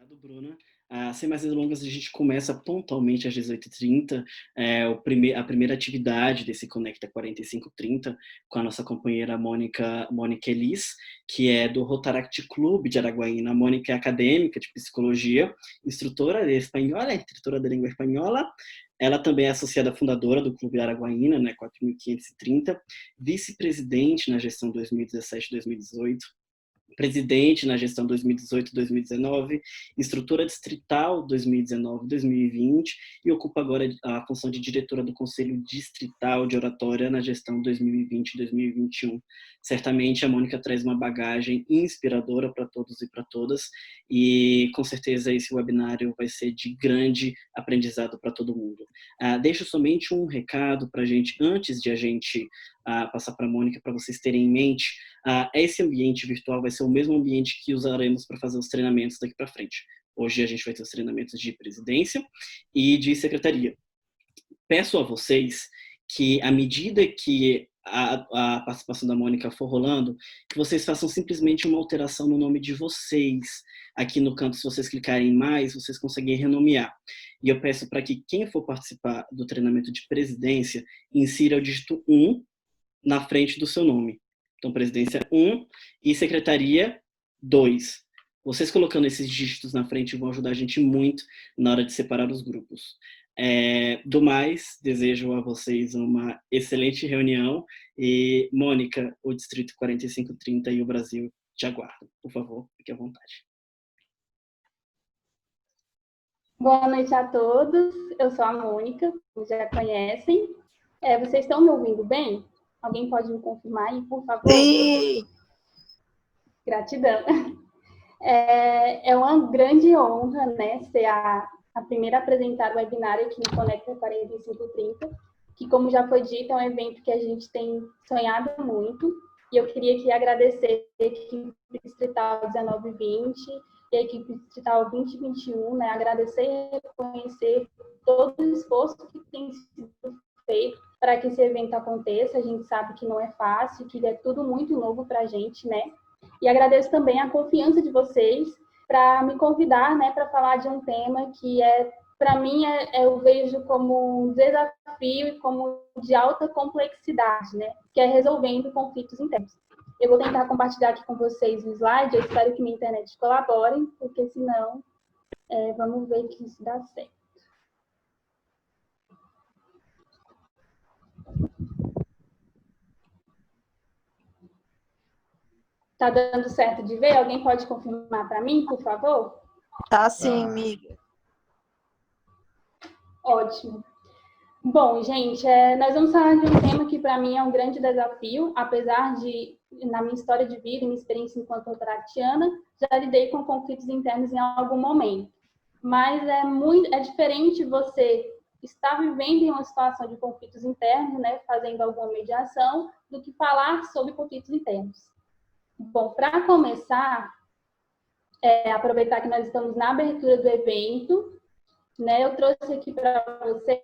Obrigado, Bruna. Sem mais delongas, a gente começa pontualmente às 18h30, a primeira atividade desse Conecta 4530, com a nossa companheira Mônica Elis, que é do Rotaract Clube de Araguaína. A Mônica é acadêmica de psicologia, instrutora de espanhola, instrutora de língua espanhola. Ela também é associada fundadora do Clube Araguaína, né, 4530, vice-presidente na gestão 2017-2018, presidente na gestão 2018-2019, instrutora distrital 2019-2020 e ocupa agora a função de diretora do Conselho Distrital de Oratória na gestão 2020-2021. Certamente a Mônica traz uma bagagem inspiradora para todos e para todas e com certeza esse webinário vai ser de grande aprendizado para todo mundo. Deixo somente um recado para a gente, antes de a gente passar para a Mônica, para vocês terem em mente. Esse ambiente virtual vai ser o mesmo ambiente que usaremos para fazer os treinamentos daqui para frente. Hoje a gente vai ter os treinamentos de presidência e de secretaria. Peço a vocês que, à medida que a participação da Mônica for rolando, que vocês façam simplesmente uma alteração no nome de vocês. Aqui no canto, se vocês clicarem em mais, vocês conseguem renomear. E eu peço para que quem for participar do treinamento de presidência, insira o dígito 1 na frente do seu nome. Então, presidência 1 e secretaria 2. Vocês colocando esses dígitos na frente vão ajudar a gente muito na hora de separar os grupos. Do mais, desejo a vocês uma excelente reunião e, Mônica, o Distrito 4530 e o Brasil te aguardam. Por favor, fique à vontade. Boa noite a todos. Eu sou a Mônica, vocês já conhecem. Vocês estão me ouvindo bem? Alguém pode me confirmar aí, por favor? Sim! Gratidão. É uma grande honra, né, ser a primeira a apresentar o webinário aqui no Conecta 4530, que, como já foi dito, é um evento que a gente tem sonhado muito. E eu queria aqui agradecer a equipe distrital 1920 e a equipe distrital 2021, né, agradecer e reconhecer todo o esforço que tem sido feito para que esse evento aconteça. A gente sabe que não é fácil, que é tudo muito novo para a gente, né? E agradeço também a confiança de vocês para me convidar, né, para falar de um tema que para mim, eu vejo como um desafio e como de alta complexidade, né, que é resolvendo conflitos internos. Eu vou tentar compartilhar aqui com vocês o slide, eu espero que minha internet colabore, porque senão, vamos ver que isso dá certo. Tá dando certo de ver? Alguém pode confirmar para mim, por favor? Tá sim, amiga. Ótimo. Bom, gente, nós vamos falar de um tema que para mim é um grande desafio, apesar de, na minha história de vida e minha experiência enquanto rotaractiana, já lidei com conflitos internos em algum momento. Mas é diferente você estar vivendo em uma situação de conflitos internos, né, fazendo alguma mediação, do que falar sobre conflitos internos. Bom, para começar, aproveitar que nós estamos na abertura do evento, né, eu trouxe aqui para vocês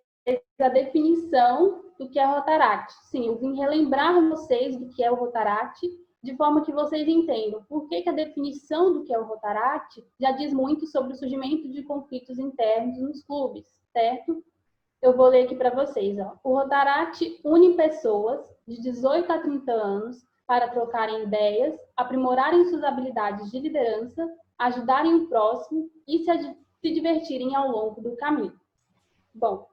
a definição do que é Rotaract. Sim, eu vim relembrar vocês do que é o Rotaract, de forma que vocês entendam por que a definição do que é o Rotaract já diz muito sobre o surgimento de conflitos internos nos clubes, certo? Eu vou ler aqui para vocês. O Rotaract une pessoas de 18 a 30 anos para trocarem ideias, aprimorarem suas habilidades de liderança, ajudarem o próximo e se divertirem ao longo do caminho. Bom,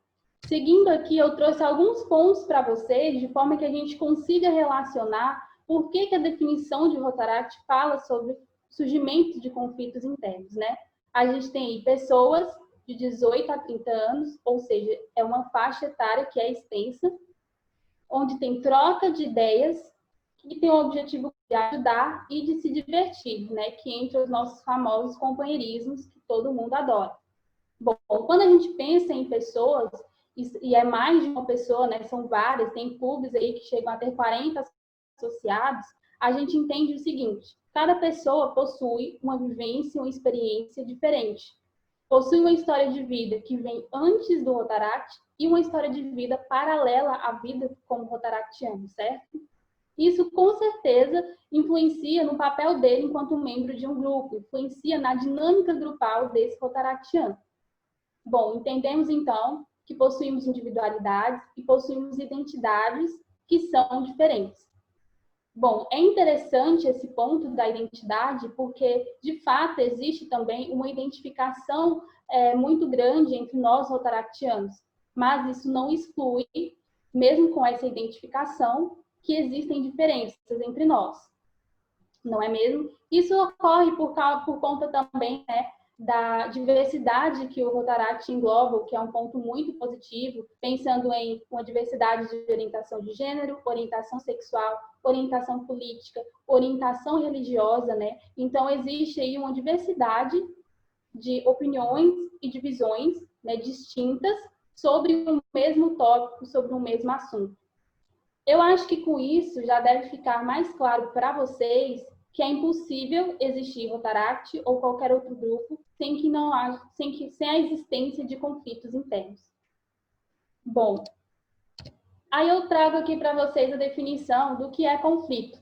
seguindo aqui, eu trouxe alguns pontos para vocês, de forma que a gente consiga relacionar por que a definição de Rotaract fala sobre surgimento de conflitos internos, né? A gente tem aí pessoas de 18 a 30 anos, ou seja, é uma faixa etária que é extensa, onde tem troca de ideias, que tem o objetivo de ajudar e de se divertir, né? Que entre os nossos famosos companheirismos, que todo mundo adora. Bom, quando a gente pensa em pessoas, e é mais de uma pessoa, né? São várias, tem clubes aí que chegam a ter 40 associados, a gente entende o seguinte: cada pessoa possui uma vivência, uma experiência diferente. Possui uma história de vida que vem antes do Rotaract e uma história de vida paralela à vida como rotaractiano, certo? Isso, com certeza, influencia no papel dele enquanto membro de um grupo, influencia na dinâmica grupal desse rotaractiano. Bom, entendemos, então, que possuímos individualidades e possuímos identidades que são diferentes. Bom, é interessante esse ponto da identidade, porque, de fato, existe também uma identificação muito grande entre nós rotaractianos, mas isso não exclui, mesmo com essa identificação, que existem diferenças entre nós, não é mesmo? Isso ocorre por conta também, né, da diversidade que o Rotaract engloba, o que é um ponto muito positivo, pensando em uma diversidade de orientação de gênero, orientação sexual, orientação política, orientação religiosa, né? Então, existe aí uma diversidade de opiniões e de visões, né, distintas sobre o mesmo tópico, sobre o mesmo assunto. Eu acho que com isso já deve ficar mais claro para vocês que é impossível existir Rotaract ou qualquer outro grupo sem a existência de conflitos internos. Bom, aí eu trago aqui para vocês a definição do que é conflito.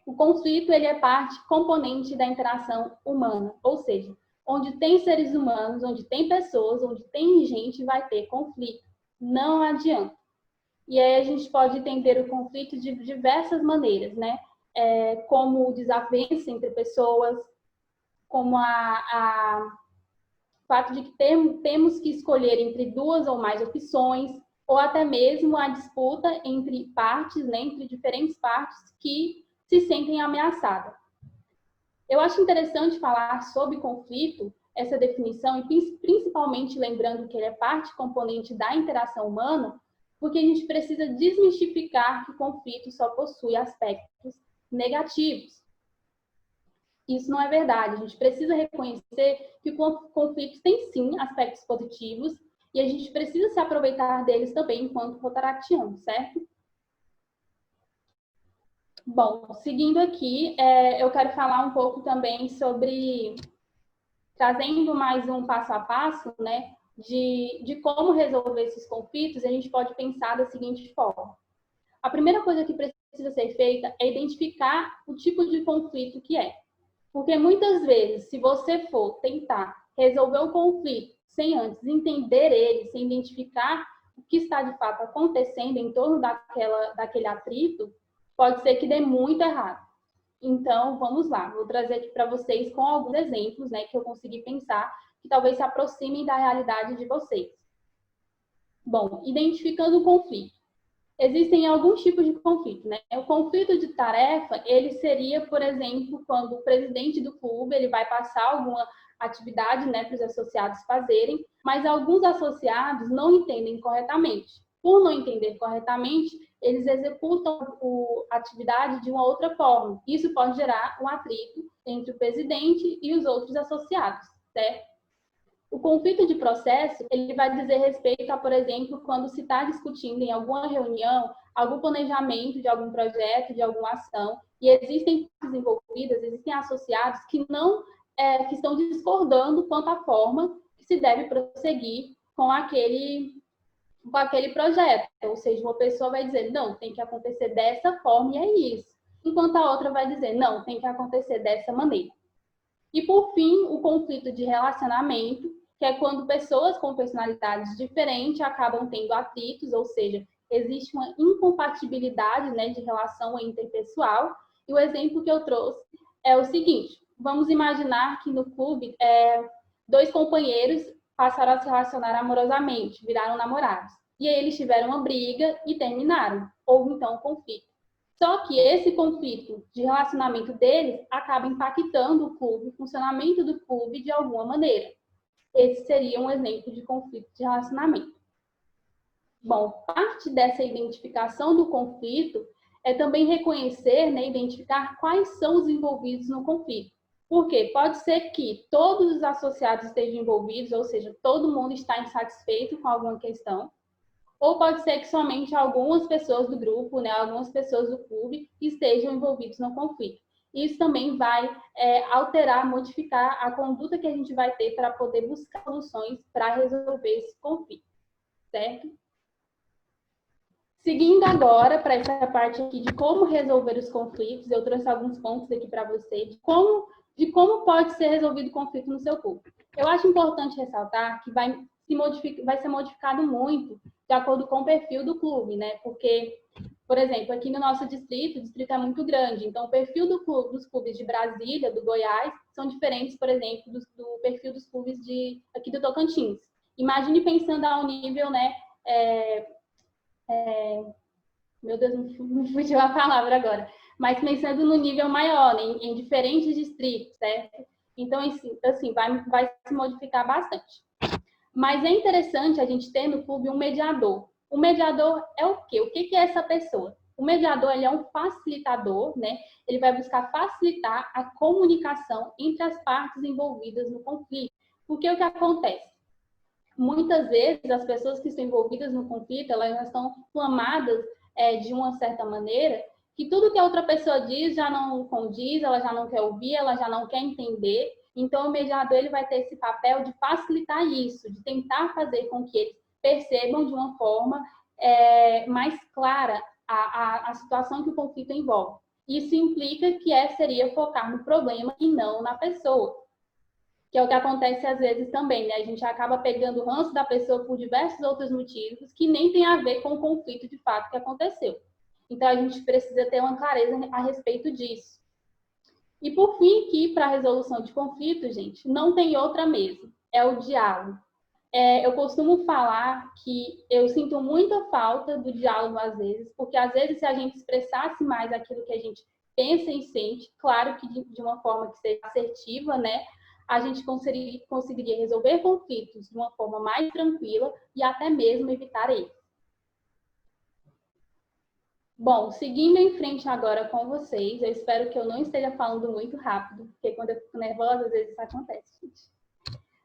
O conflito, ele é parte componente da interação humana, ou seja, onde tem seres humanos, onde tem pessoas, onde tem gente, vai ter conflito. Não adianta. E aí a gente pode entender o conflito de diversas maneiras, né? Como desavença entre pessoas, como o fato de que temos que escolher entre duas ou mais opções, ou até mesmo a disputa entre partes, né? Entre diferentes partes que se sentem ameaçadas. Eu acho interessante falar sobre conflito, essa definição, e principalmente lembrando que ele é parte componente da interação humana, porque a gente precisa desmistificar que o conflito só possui aspectos negativos. Isso não é verdade. A gente precisa reconhecer que o conflito tem, sim, aspectos positivos e a gente precisa se aproveitar deles também enquanto rotaractiano, certo? Bom, seguindo aqui, eu quero falar um pouco também sobre, trazendo mais um passo a passo, né, de como resolver esses conflitos. A gente pode pensar da seguinte forma. A primeira coisa que precisa ser feita é identificar o tipo de conflito que é. Porque muitas vezes, se você for tentar resolver o conflito sem antes entender ele, sem identificar o que está de fato acontecendo em torno daquele atrito, pode ser que dê muito errado. Então, vamos lá. Vou trazer aqui para vocês com alguns exemplos, né, que eu consegui pensar, que talvez se aproximem da realidade de vocês. Bom, identificando o conflito. Existem alguns tipos de conflito, né? O conflito de tarefa, ele seria, por exemplo, quando o presidente do clube, ele vai passar alguma atividade, né, para os associados fazerem, mas alguns associados não entendem corretamente. Por não entender corretamente, eles executam a atividade de uma outra forma. Isso pode gerar um atrito entre o presidente e os outros associados, certo? O conflito de processo, ele vai dizer respeito a, por exemplo, quando se está discutindo em alguma reunião, algum planejamento de algum projeto, de alguma ação, e existem partes envolvidas, existem associados que que estão discordando quanto à forma que se deve prosseguir com aquele projeto. Ou seja, uma pessoa vai dizer, não, tem que acontecer dessa forma e é isso. Enquanto a outra vai dizer, não, tem que acontecer dessa maneira. E, por fim, o conflito de relacionamento, que é quando pessoas com personalidades diferentes acabam tendo atritos, ou seja, existe uma incompatibilidade, né, de relação interpessoal. E o exemplo que eu trouxe é o seguinte: vamos imaginar que no clube dois companheiros passaram a se relacionar amorosamente, viraram namorados. E aí eles tiveram uma briga e terminaram. Houve então um conflito. Só que esse conflito de relacionamento deles acaba impactando o clube, o funcionamento do clube de alguma maneira. Esse seria um exemplo de conflito de relacionamento. Bom, parte dessa identificação do conflito é também reconhecer, né, identificar quais são os envolvidos no conflito. Porque pode ser que todos os associados estejam envolvidos, ou seja, todo mundo está insatisfeito com alguma questão, ou pode ser que somente algumas pessoas do grupo, né, algumas pessoas do clube estejam envolvidos no conflito. Isso também vai alterar, modificar a conduta que a gente vai ter para poder buscar soluções para resolver esse conflito, certo? Seguindo agora para essa parte aqui de como resolver os conflitos, eu trouxe alguns pontos aqui para você de como pode ser resolvido o conflito no seu clube. Eu acho importante ressaltar que vai ser modificado muito de acordo com o perfil do clube, né? Porque, por exemplo, aqui no nosso distrito, o distrito é muito grande, então o perfil dos clubes de Brasília, do Goiás, são diferentes, por exemplo, do perfil dos clubes aqui do Tocantins. Imagine pensando ao nível, né? Meu Deus, me fugiu a palavra agora. Mas pensando no nível maior, né, em diferentes distritos, certo? Então, assim, vai se modificar bastante. Mas é interessante a gente ter no clube um mediador. O mediador é o quê? O que é essa pessoa? O mediador, ele é um facilitador, né? Ele vai buscar facilitar a comunicação entre as partes envolvidas no conflito. Porque o que acontece? Muitas vezes, as pessoas que estão envolvidas no conflito, elas estão inflamadas de uma certa maneira, que tudo que a outra pessoa diz já não condiz, ela já não quer ouvir, ela já não quer entender. Então, o mediador ele vai ter esse papel de facilitar isso, de tentar fazer com que eles percebam de uma forma mais clara a situação que o conflito envolve. Isso implica que seria focar no problema e não na pessoa, que é o que acontece às vezes também, né? A gente acaba pegando o ranço da pessoa por diversos outros motivos que nem tem a ver com o conflito de fato que aconteceu. Então, a gente precisa ter uma clareza a respeito disso. E, por fim, que para a resolução de conflitos, gente, não tem outra mesmo, é o diálogo. Eu costumo falar que eu sinto muita falta do diálogo às vezes, porque às vezes se a gente expressasse mais aquilo que a gente pensa e sente, claro que de uma forma que seja assertiva, né, a gente conseguiria resolver conflitos de uma forma mais tranquila e até mesmo evitar erros. Bom, seguindo em frente agora com vocês, eu espero que eu não esteja falando muito rápido, porque quando eu fico nervosa, às vezes isso acontece, gente.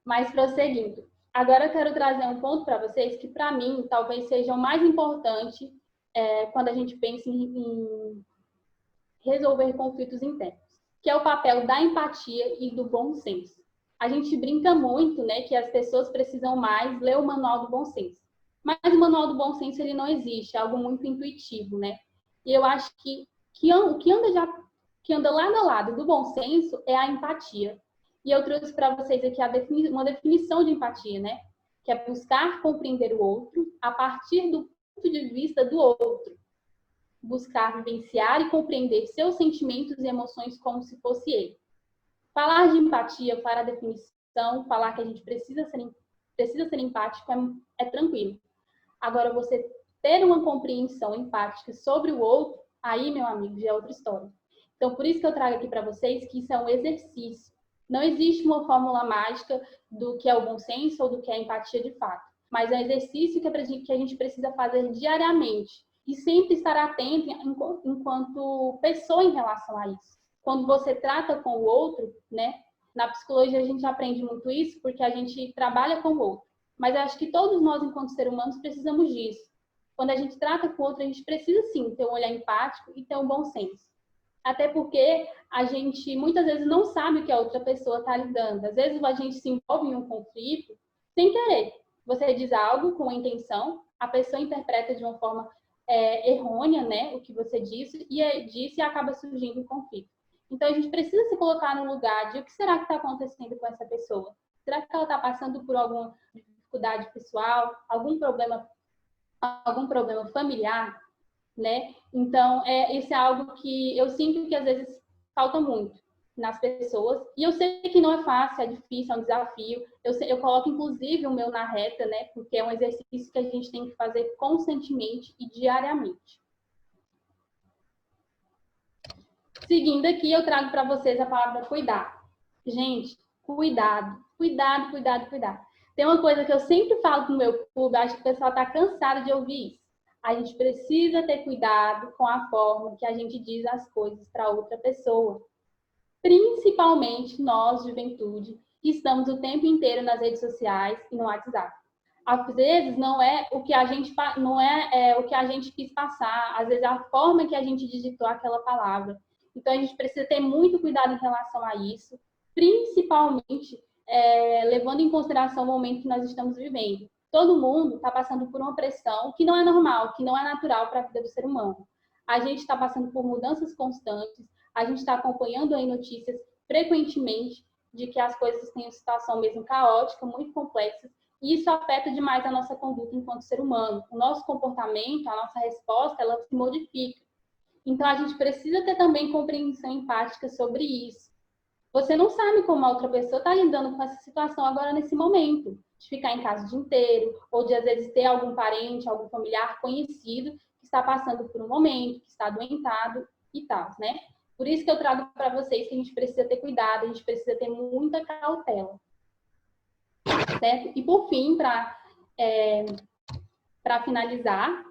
Mas prosseguindo. Agora eu quero trazer um ponto para vocês que, para mim, talvez seja o mais importante quando a gente pensa em resolver conflitos internos, que é o papel da empatia e do bom senso. A gente brinca muito, né, que as pessoas precisam mais ler o manual do bom senso. Mas o manual do bom senso ele não existe, é algo muito intuitivo, né? E eu acho o que anda lado a lado do bom senso é a empatia. E eu trouxe para vocês aqui uma definição de empatia, né? Que é buscar compreender o outro a partir do ponto de vista do outro. Buscar vivenciar e compreender seus sentimentos e emoções como se fosse ele. Falar de empatia, para a definição, falar que a gente precisa ser empático é tranquilo. Agora, você ter uma compreensão empática sobre o outro, aí, meu amigo, já é outra história. Então, por isso que eu trago aqui para vocês que isso é um exercício. Não existe uma fórmula mágica do que é o bom senso ou do que é a empatia de fato. Mas é um exercício que a gente precisa fazer diariamente. E sempre estar atento enquanto pessoa em relação a isso. Quando você trata com o outro, né? Na psicologia a gente aprende muito isso porque a gente trabalha com o outro. Mas eu acho que todos nós, enquanto seres humanos, precisamos disso. Quando a gente trata com o outro, a gente precisa sim ter um olhar empático e ter um bom senso. Até porque a gente muitas vezes não sabe o que a outra pessoa está lidando. Às vezes a gente se envolve em um conflito sem querer. Você diz algo com a intenção, a pessoa interpreta de uma forma errônea, né, o que você disse e acaba surgindo um conflito. Então a gente precisa se colocar no lugar de o que será que está acontecendo com essa pessoa? Será que ela está passando por alguma dificuldade pessoal, algum problema familiar, né? Então, isso é algo que eu sinto que às vezes falta muito nas pessoas. E eu sei que não é fácil, é difícil, é um desafio. Eu coloco, inclusive, o meu na reta, né? Porque é um exercício que a gente tem que fazer constantemente e diariamente. Seguindo aqui, eu trago para vocês a palavra cuidar. Gente, cuidado, cuidado, cuidado, cuidado. Tem uma coisa que eu sempre falo no meu clube, acho que o pessoal está cansado de ouvir isso. A gente precisa ter cuidado com a forma que a gente diz as coisas para outra pessoa. Principalmente nós, juventude, que estamos o tempo inteiro nas redes sociais e no WhatsApp. Às vezes não é o que a gente quis passar, às vezes é a forma que a gente digitou aquela palavra. Então a gente precisa ter muito cuidado em relação a isso, principalmente levando em consideração o momento que nós estamos vivendo. todo mundo está passando por uma pressão que não é normal, que não é natural para a vida do ser humano. A gente está passando por mudanças constantes, a gente está acompanhando aí notícias frequentemente de que as coisas têm uma situação mesmo caótica, muito complexa, e isso afeta demais a nossa conduta enquanto ser humano. O nosso comportamento, a nossa resposta, ela se modifica. Então, a gente precisa ter também compreensão empática sobre isso. Você não sabe como a outra pessoa está lidando com essa situação agora, nesse momento, de ficar em casa o dia inteiro, ou de, às vezes, ter algum parente, algum familiar conhecido que está passando por um momento, que está adoentado e tal, né? Por isso que eu trago para vocês que a gente precisa ter cuidado, a gente precisa ter muita cautela, certo? E, por fim, para finalizar,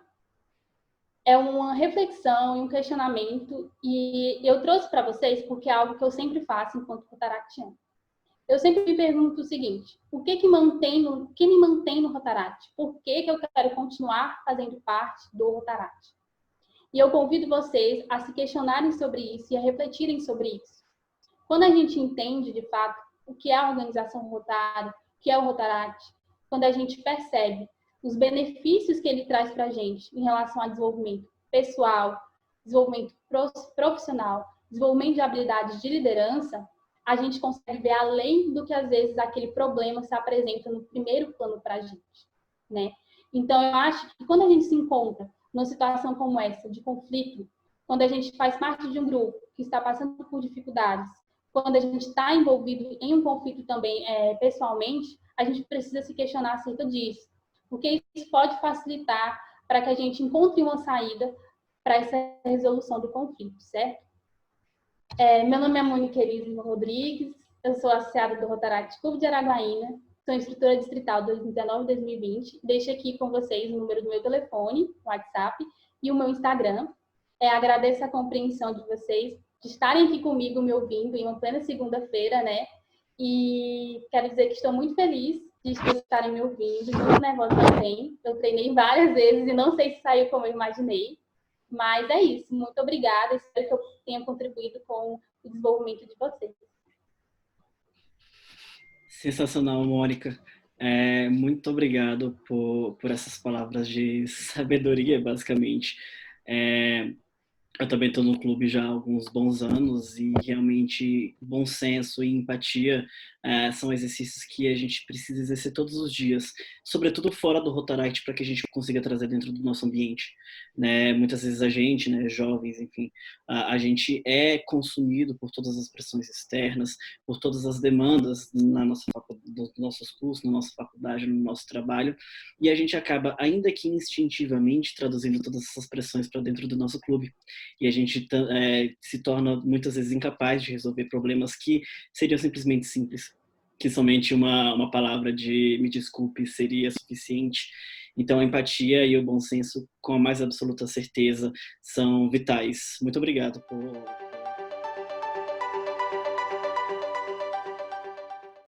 é uma reflexão e um questionamento, e eu trouxe para vocês porque é algo que eu sempre faço enquanto rotaractiana. Eu sempre me pergunto o seguinte: o que me mantém no Rotaract? Por que eu quero continuar fazendo parte do Rotaract? E eu convido vocês a se questionarem sobre isso e a refletirem sobre isso. Quando a gente entende, de fato, o que é a organização rotária, o que é o Rotaract, quando a gente percebe os benefícios que ele traz para a gente em relação a desenvolvimento pessoal, desenvolvimento profissional, desenvolvimento de habilidades de liderança, a gente consegue ver além do que, às vezes, aquele problema se apresenta no primeiro plano para a gente, né? Então, eu acho que quando a gente se encontra numa situação como essa, de conflito, quando a gente faz parte de um grupo que está passando por dificuldades, quando a gente está envolvido em um conflito também pessoalmente, a gente precisa se questionar acerca disso, porque isso pode facilitar para que a gente encontre uma saída para essa resolução do conflito, certo? Meu nome é Mônica Elisma Rodrigues, eu sou associada do Rotaract Clube de Araguaína, sou instrutora distrital 2019-2020. Deixo aqui com vocês o número do meu telefone, WhatsApp, e o meu Instagram. Agradeço a compreensão de vocês, de estarem aqui comigo me ouvindo em uma plena segunda-feira, né? E quero dizer que estou muito feliz de estarem me ouvindo, muito nervosa também. Eu treinei várias vezes e não sei se saiu como eu imaginei. Mas é isso. Muito obrigada. Espero que eu tenha contribuído com o desenvolvimento de vocês. Sensacional, Mônica. Muito obrigado por essas palavras de sabedoria, basicamente. Eu também estou no clube já há alguns bons anos e realmente bom senso e empatia são exercícios que a gente precisa exercer todos os dias, sobretudo fora do Rotaract, para que a gente consiga trazer dentro do nosso ambiente, né? Muitas vezes a gente, né, jovens, enfim, a gente é consumido por todas as pressões externas, por todas as demandas dos nossos cursos, na nossa faculdade, no nosso trabalho, e a gente acaba, ainda que instintivamente, traduzindo todas essas pressões para dentro do nosso clube. E a gente se torna muitas vezes incapaz de resolver problemas que seriam simplesmente simples, que somente uma palavra de me desculpe seria suficiente. Então a empatia e o bom senso, com a mais absoluta certeza, são vitais. Muito obrigado por